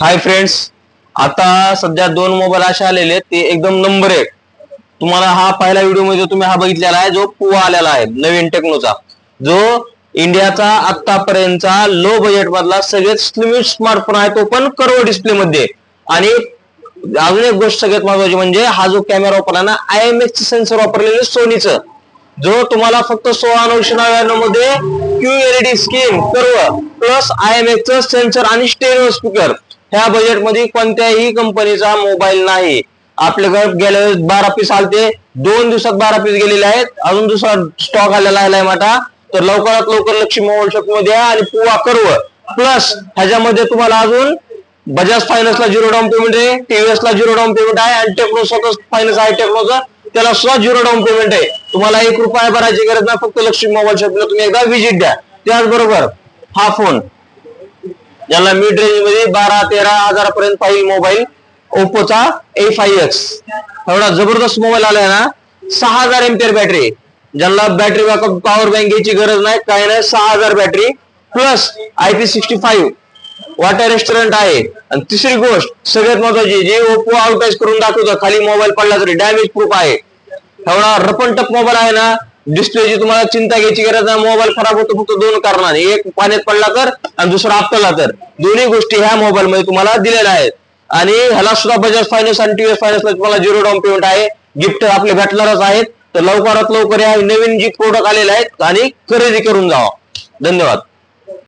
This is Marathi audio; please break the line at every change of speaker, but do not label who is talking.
हाय फ्रेंड्स, आता सध्या दोन मोबाईल असे आलेले ते एकदम नंबर एक. तुम्हाला हा पहिला व्हिडिओ मध्ये तुम्ही हा बघितलेला आहे जो पुवा आलेला आहे नवीन टेक्नोचा, जो इंडियाचा आतापर्यंतचा लो बजेट मधला सगळ्यात स्लिमिस्ट स्मार्टफोन आहे, तो पण कर्व डिस्प्ले मध्ये. आणि अजून एक गोष्ट सगळ्यात महत्वाची म्हणजे हा जो कॅमेरा वापरला ना, IMX सेन्सर वापरलेले सोनीचं, जो तुम्हाला फक्त 16,999 मध्ये QLED screen curve plus IMX sensor आणि स्टेरिओ स्पीकर ह्या बजेट मध्ये कोणत्याही कंपनीचा मोबाईल नाही. आपल्याकडे गेल्या वेळेस 12 पीस आलते, 2 दिवसात 12 पीस गेलेले आहेत. अजून दुसरा स्टॉक आलेला आहे मोठा, तर लवकरात लवकर लक्ष्मी मोबाईल शॉप मध्ये आणि पुवा कर्व प्लस ह्याच्यामध्ये तुम्हाला अजून बजाज फायनान्सला 0 डाऊन पेमेंट आहे, TVS ला 0 डाऊन पेमेंट आहे आणि टेक्नो स्वतः फायनान्स आहे टेक्नोचा, त्याला सुद्धा 0 डाऊन पेमेंट आहे. तुम्हाला 1 रुपया भरायची गरज नाही, फक्त लक्ष्मी मोबाईल शॉपला तुम्ही एकदा व्हिजिट द्या. त्याचबरोबर हा फोन ज्याला मिड रेंज मध्ये 12-13 हजारापर्यंत पाहिजे मोबाईल, ओप्पोचा A5X एवढा जबरदस्त मोबाईल आलाय ना. 6000 एमपीआर बॅटरी, ज्यांना बॅटरी बॅकअप पॉवर बँक घ्यायची गरज नाही, काही नाही. 6000 battery plus IP65 water restaurant आहे. आणि तिसरी गोष्ट सगळ्यात महत्वाची, जे ओप्पो आउटपेस करून दाखवतं, खाली मोबाईल पडला तरी डॅमेज प्रूफ आहे. एवढा रपन टप मोबाईल आहे ना, डिस्प्लेची तुम्हाला चिंता घ्यायची गरज नाही. मोबाईल खराब होतो फक्त 2 कारणाने, एक पाण्यात पडला तर आणि दुसरा आपटला तर. दोन्ही गोष्टी ह्या मोबाईल मध्ये तुम्हाला दिलेल्या आहेत. आणि ह्याला सुद्धा बजाज फायनान्स आणि TVS फायनान्सला तुम्हाला 0 डाऊन पेमेंट आहे. गिफ्ट आपले भेटणारच आहेत. तर लवकरात लवकर या नवीन जी प्रोडक्ट आलेले आहेत आणि खरेदी करून जावा. धन्यवाद.